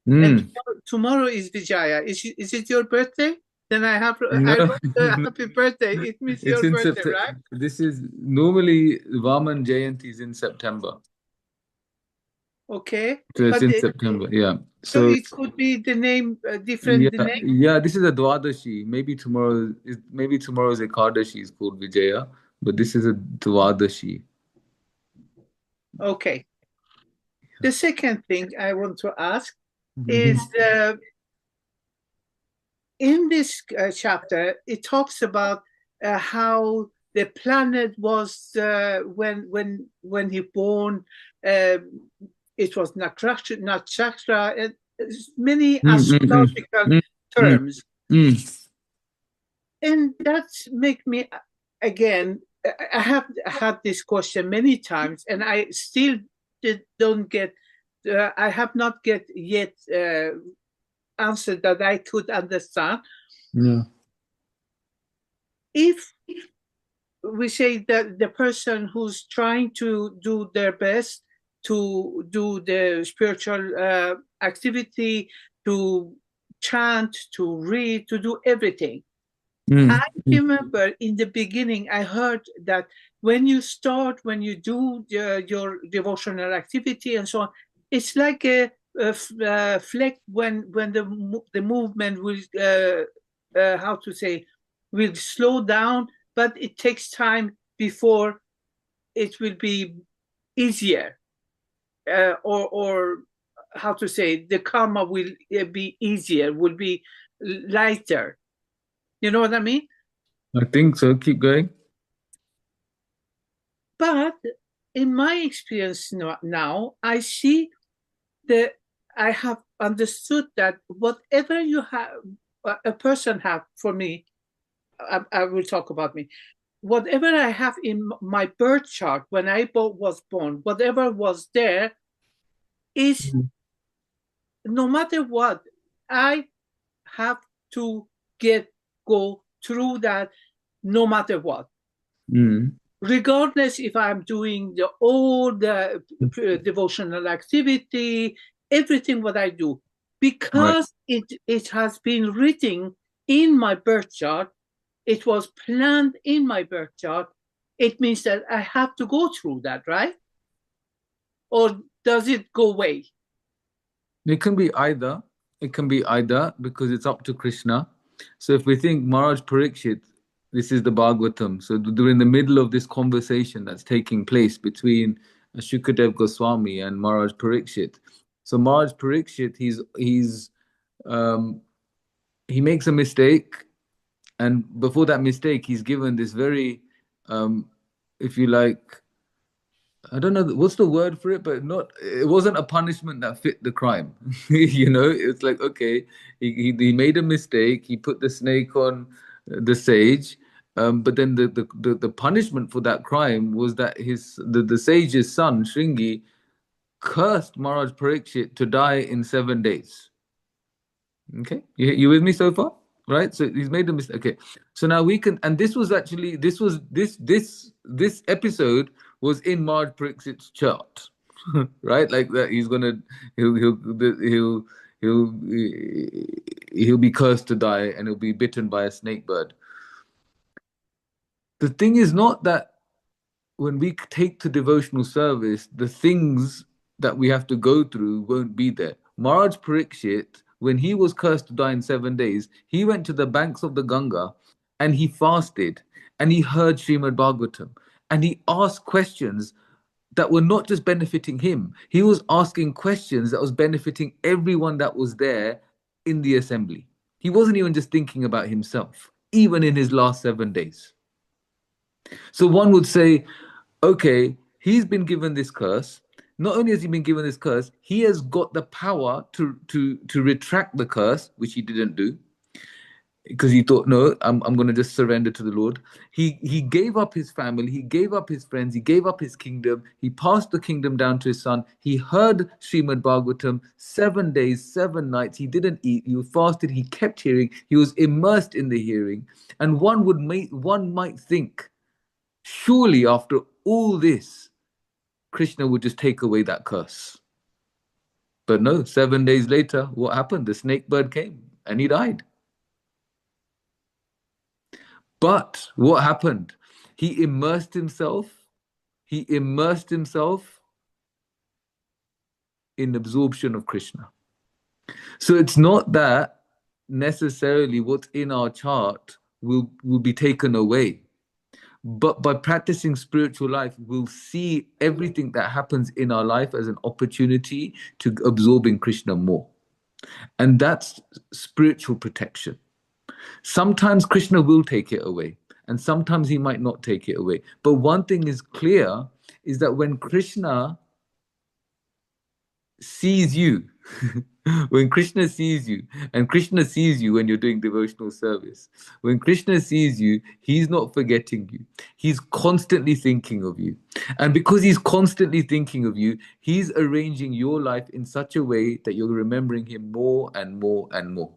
and tomorrow is Vijaya. Is it your birthday? Then I No, wrote happy birthday. It means it's your in birthday, September. right? This is normally Vaman Jayanti is in September. Okay. So it's But in September, yeah. so So it could be the name, different the name. yeah, this is a Dwadashi. Maybe tomorrow's Ekadashi is called Vijaya, but this is a Dwadashi. Okay. The second thing I want to ask Mhm. is in this chapter, it talks about how the planet was when he born. It was nakshatra, and many astrological terms, and that make me again. I have had this question many times, and I still don't get. I have not get yet answer that I could understand. Yeah. If we say that the person who's trying to do their best to do the spiritual activity, to chant, to read, to do everything. I remember in the beginning, I heard that when you do your devotional activity and so on, it's like a fleck when the movement will, how to say, will slow down, but it takes time before it will be easier, or how to say, the karma will be easier, will be lighter. You know what I mean? I think so. Keep going. But in my experience now, I see that I have understood that whatever you have, a person have, for me, I will talk about me. Whatever I have in my birth chart when I was born, whatever was there is, no matter what, I have to go through that, no matter what. Regardless if I'm doing all the devotional activity, everything what I do, because it has been written in my birth chart, it was planned in my birth chart, it means that I have to go through that, right? Or does it go away? It can be either. It can be either because it's up to Krishna. So if we think Maharaj Parikshit, this is the Bhagavatam. So during the middle of this conversation that's taking place between Shukadev Goswami and Maharaj Parikshit. So Maharaj Parikshit, he makes a mistake, and before that mistake, he's given this very, if you like, I don't know what's the word for it, but it wasn't a punishment that fit the crime. It's like, okay, he made a mistake. He put the snake on the sage, but then the punishment for that crime was that the sage's son Shringi cursed Maharaj Parikshit to die in 7 days. Okay, you with me so far? Right, so he's made a mistake. Okay, so now we can, and this episode was in Maharaj Parikshit's chart, right? Like that, he'll be cursed to die, and he'll be bitten by a snake bird. The thing is not that when we take to devotional service, the things that we have to go through won't be there. Maharaj Parikshit, when he was cursed to die in 7 days, he went to the banks of the Ganga and he fasted and he heard Srimad Bhagavatam and he asked questions that were not just benefiting him. He was asking questions that was benefiting everyone that was there in the assembly. He wasn't even just thinking about himself, even in his last 7 days. So one would say, okay, he's been given this curse. Not only has he been given this curse, he has got the power to retract the curse, which he didn't do, because he thought, no, I'm going to just surrender to the Lord. He gave up his family, he gave up his friends, he gave up his kingdom, he passed the kingdom down to his son. He heard Srimad Bhagavatam 7 days, 7 nights. He didn't eat, he fasted, he kept hearing, he was immersed in the hearing. And one might think, surely after all this, Krishna would just take away that curse. But no, 7 days later, what happened? The snake bird came and he died. But what happened? He immersed himself in absorption of Krishna. So it's not that necessarily what's in our chart will be taken away. But by practicing spiritual life, we'll see everything that happens in our life as an opportunity to absorbing Krishna more. And that's spiritual protection. Sometimes Krishna will take it away, and sometimes he might not take it away. But one thing is clear, is that when Krishna sees you, when Krishna sees you, and Krishna sees you when you're doing devotional service, when Krishna sees you, he's not forgetting you. He's constantly thinking of you. And because he's constantly thinking of you, he's arranging your life in such a way that you're remembering him more and more and more.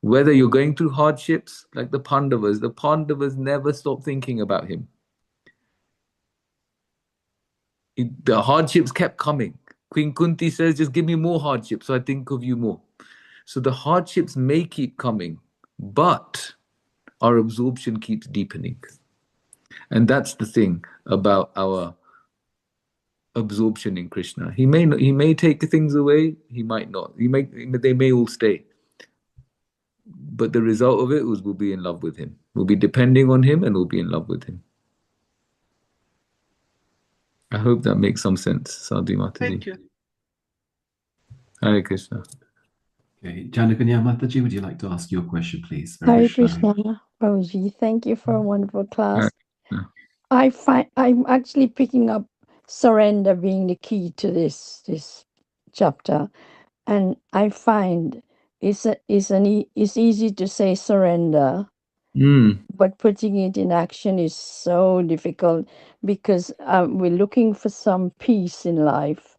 Whether you're going through hardships like the Pandavas never stop thinking about him. The hardships kept coming. Queen Kunti says, just give me more hardships so I think of you more. So the hardships may keep coming, but our absorption keeps deepening. And that's the thing about our absorption in Krishna. He may take things away, he might not. They may all stay. But the result of it was we'll be in love with him. We'll be depending on him and we'll be in love with him. I hope that makes some sense, Sadhu Mataji. Thank you. Hare Krishna. Okay, Janakanya Mataji, would you like to ask your question, please? Hare Krishna, Prabhuji. Thank you for a wonderful class. I'm actually picking up surrender being the key to this chapter, and I find it's easy to say surrender, but putting it in action is so difficult because we're looking for some peace in life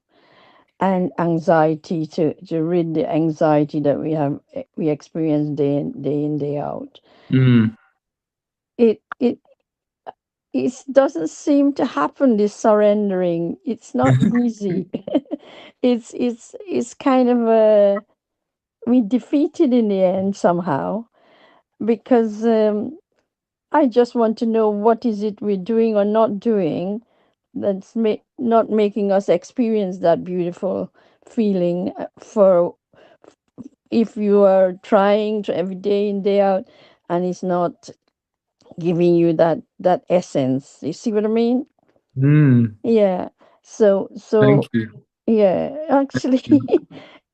and anxiety to rid the anxiety that we experience day in day out. It doesn't seem to happen, this surrendering. It's not easy. It's kind of we defeated in the end somehow, because I just want to know what is it we're doing or not doing that's not making us experience that beautiful feeling. For if you are trying to every day in day out and it's not giving you that essence, you see what I mean? Yeah. So Thank you. yeah, actually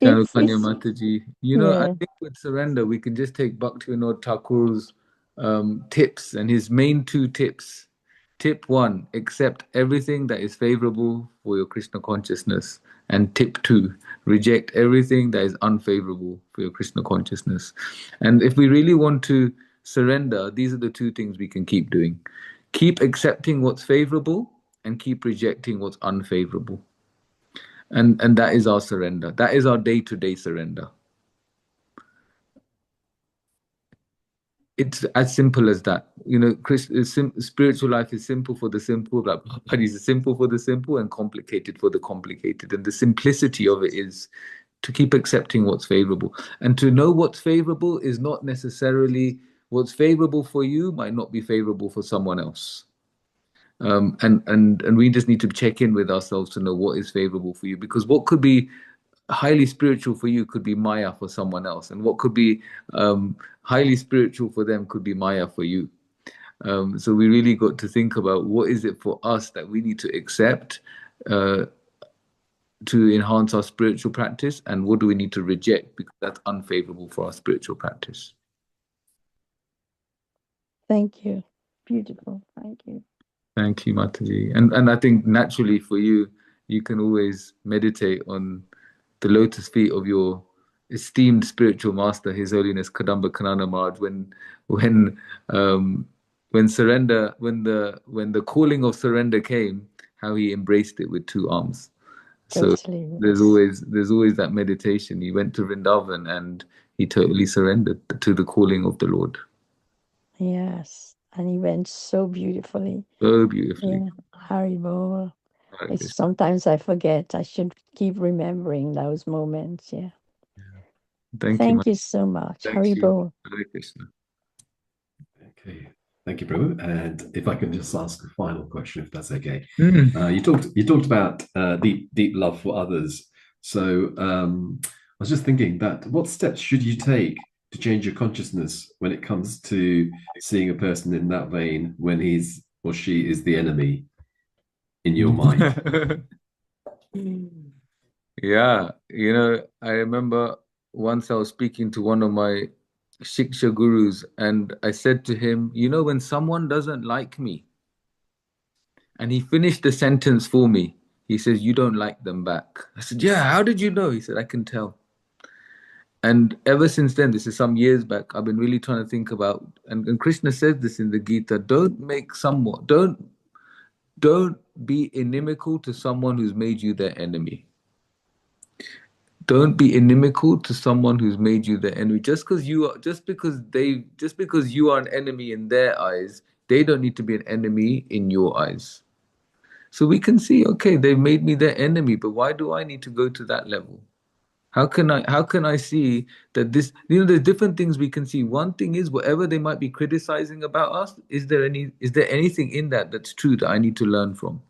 Janakanya Mataji. yeah. I think with surrender we can just take Bhaktivinoda Thakur's tips, and his main 2 tips. Tip 1, accept everything that is favorable for your Krishna consciousness. And tip 2, reject everything that is unfavorable for your Krishna consciousness. And if we really want to surrender, these are the 2 things we can keep doing. Keep accepting what's favorable and keep rejecting what's unfavorable. And that is our surrender. That is our day-to-day surrender. It's as simple as that. Spiritual life is simple for the simple, like Bhakti is simple for the simple and complicated for the complicated. And the simplicity of it is to keep accepting what's favorable. And to know what's favorable is not necessarily what's favorable for you might not be favorable for someone else. And we just need to check in with ourselves to know what is favorable for you, because what could be highly spiritual for you could be Maya for someone else, and what could be highly spiritual for them could be Maya for you. So we really got to think about what is it for us that we need to accept to enhance our spiritual practice, and what do we need to reject because that's unfavorable for our spiritual practice. Thank you. Beautiful. Thank you. Thank you, Mataji. And I think naturally for you, you can always meditate on the lotus feet of your esteemed spiritual master, His Holiness Kadamba Kanana Maharaj, when the calling of surrender came, how he embraced it with 2 arms. So Totally, there's always that meditation. He went to Vrindavan and he totally surrendered to the calling of the Lord. Yes, and he went so beautifully. So beautifully. Yeah. Haribol. Sometimes I forget. I should keep remembering those moments. Yeah. Thank you you so much. Thank Haribol. you. Hare Krishna. Okay, Thank you, Prabhu. And if I can just ask a final question, if that's okay. Mm. You talked about deep love for others. So I was just thinking that what steps should you take to change your consciousness when it comes to seeing a person in that vein when he's or she is the enemy in your mind? Yeah, I remember once I was speaking to one of my Shiksha gurus, and I said to him, when someone doesn't like me, and he finished the sentence for me, he says, "You don't like them back." I said, "Yeah, how did you know?" He said, "I can tell." And ever since then, this is some years back, I've been really trying to think about, and Krishna says this in the Gita, don't be inimical to someone who's made you their enemy. Don't be inimical to someone who's made you their enemy. Just because you are an enemy in their eyes, they don't need to be an enemy in your eyes. So we can see, okay, they've made me their enemy, but why do I need to go to that level? How can I see that this, there's different things we can see. One thing is, whatever they might be criticizing about us, is there anything in that that's true that I need to learn from?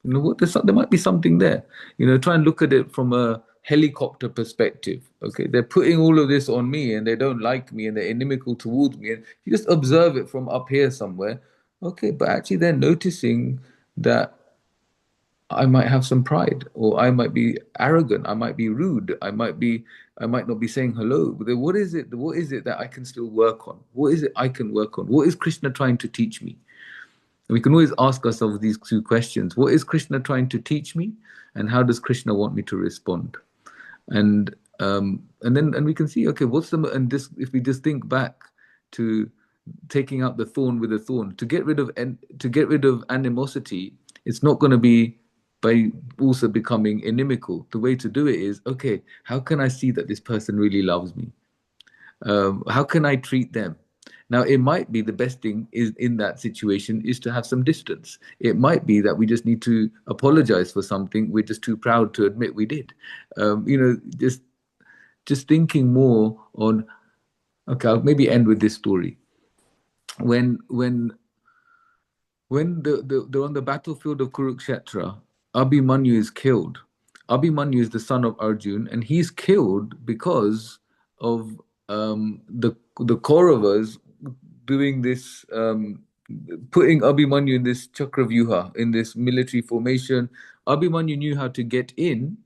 There might be something there. Try and look at it from a helicopter perspective. Okay, they're putting all of this on me, and they don't like me, and they're inimical towards me. And you just observe it from up here somewhere. Okay, but actually they're noticing that I might have some pride, or I might be arrogant, I might be rude, I might not be saying hello. But what is it that I can still work on? What is it I can work on? What is Krishna trying to teach me? And we can always ask ourselves these two questions. What is Krishna trying to teach me? And how does Krishna want me to respond? And we can see, okay, if we just think back to taking out the thorn with a thorn, to get rid of animosity, it's not going to be by also becoming inimical. The way to do it is, okay, how can I see that this person really loves me? How can I treat them? Now, it might be the best thing is in that situation is to have some distance. It might be that we just need to apologize for something we're just too proud to admit we did. Just thinking more on. Okay, I'll maybe end with this story. When they're on the battlefield of Kurukshetra, Abhimanyu is killed. Abhimanyu is the son of Arjun, and he's killed because of the Kauravas doing this, putting Abhimanyu in this Chakravyuha, in this military formation. Abhimanyu knew how to get in,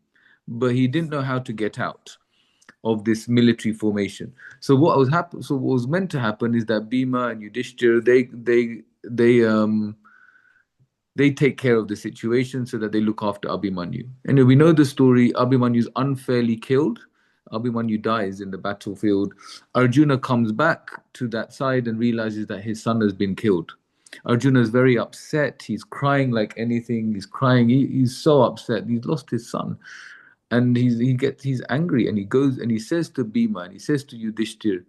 but he didn't know how to get out of this military formation. So what was meant to happen is that Bhima and Yudhishthira, they take care of the situation so that they look after Abhimanyu. And we know the story. Abhimanyu is unfairly killed. Abhimanyu dies in the battlefield. Arjuna comes back to that side and realizes that his son has been killed. Arjuna is very upset. He's crying like anything. He's crying. He's so upset. He's lost his son. And he's angry, and he goes and he says to Bhima and he says to Yudhishthira,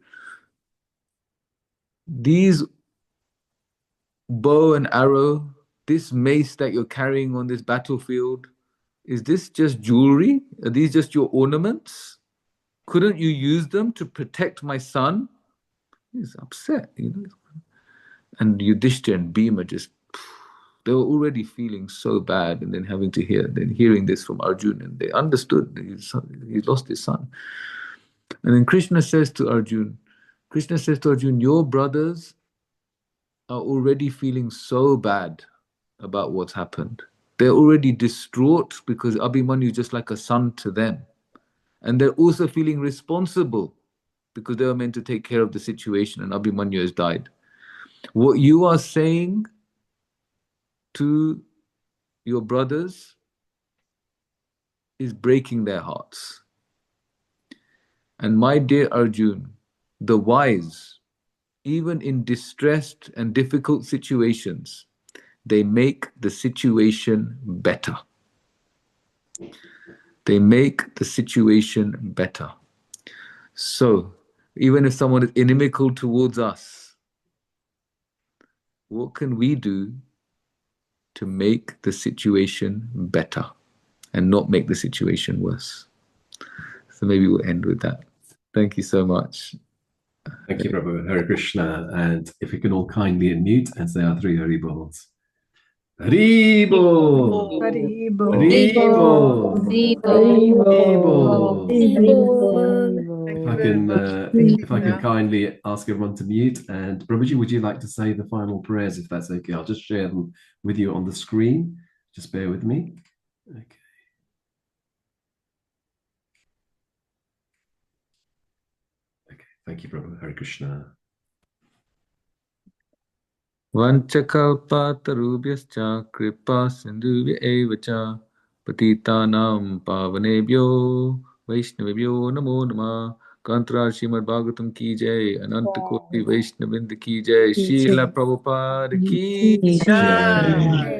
these bow and arrow, this mace that you're carrying on this battlefield, is this just jewelry? Are these just your ornaments? Couldn't you use them to protect my son? He's upset, And Yudhishthira and Bhima they were already feeling so bad, and then hearing this from Arjuna, and they understood that he's lost his son. And then Krishna says to Arjuna, your brothers are already feeling so bad about what's happened. They're already distraught because Abhimanyu is just like a son to them. And they're also feeling responsible because they were meant to take care of the situation, and Abhimanyu has died. What you are saying to your brothers is breaking their hearts. And my dear Arjun, the wise, even in distressed and difficult situations, they make the situation better. They make the situation better. So, even if someone is inimical towards us, what can we do to make the situation better and not make the situation worse? So maybe we'll end with that. Thank you so much. Thank you, Prabhu. Hare Krishna. And if we can all kindly unmute and say our three Hari Bols. Hari Bol! Hari Hari Bol! Hari Bol! Thank you If very much. I can kindly ask everyone to mute, and Prabhuji, would you like to say the final prayers, if that's okay? I'll just share them with you on the screen. Just bear with me. Okay. Okay. Thank you, Prabhu. Hare Krishna. Vanchakalpatarubhyascha kripa sindhuvya eva cha patitanam pavanebhyo vaishnavebhyo namo namah. Kantaraj Srimad Bhagavatam ki jai, Ananta Koti Vaishnavinda ki jai, Srila Prabhupada ki jai.